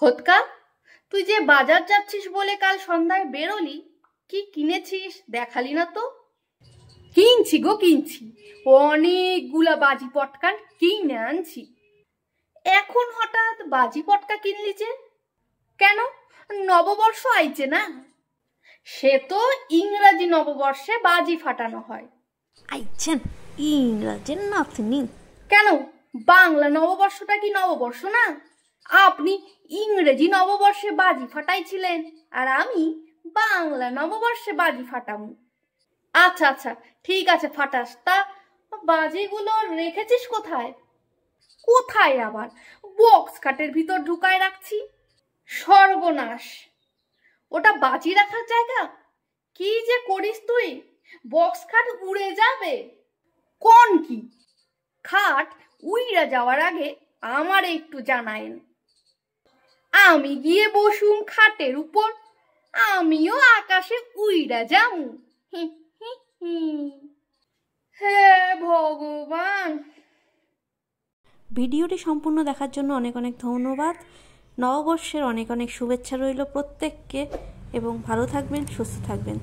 হোতকা, তুই যে বাজার যাচ্ছিস বলে কাল সন্ধ্যায় বেরোলি, কি কিনেছিস দেখালি না তো? কিনছি গো কিনছি, অনেকগুলা বাজি পটকা কিনে আনছি। এখন হঠাৎ বাজি পটকা কিনলি যে কেন? নববর্ষ আইছে না? সে তো ইংরাজি নববর্ষে বাজি ফাটানো হয়। আইছেন ইংরাজির নাতনি। কেন, বাংলা নববর্ষটা কি নববর্ষ না? আপনি ইংরেজি নববর্ষে বাজি ফাটাইছিলেন আর আমি বাংলা নববর্ষে বাজি ফাটামু। আচ্ছা আচ্ছা ঠিক আছে, ফাটাস। তা বাজিগুলো রেখেছিস কোথায়? কোথায় আবার? বক্স খাটের ভিতর ঢুকায় রাখছি। সর্বনাশ, ওটা বাজি রাখার জায়গা? কি যে করিস তুই, বক্স খাট উড়ে যাবে। কোন কি, খাট উইড়া যাওয়ার আগে আমার একটু জানায়েন, আমি গিয়ে বসুম খাটের উপর, আমিও আকাশে উইড়া যামু। হে ভগবান। ভিডিওটি সম্পূর্ণ দেখার জন্য অনেক অনেক ধন্যবাদ। নববর্ষের অনেক অনেক শুভেচ্ছা রইল প্রত্যেককে, এবং ভালো থাকবেন, সুস্থ থাকবেন।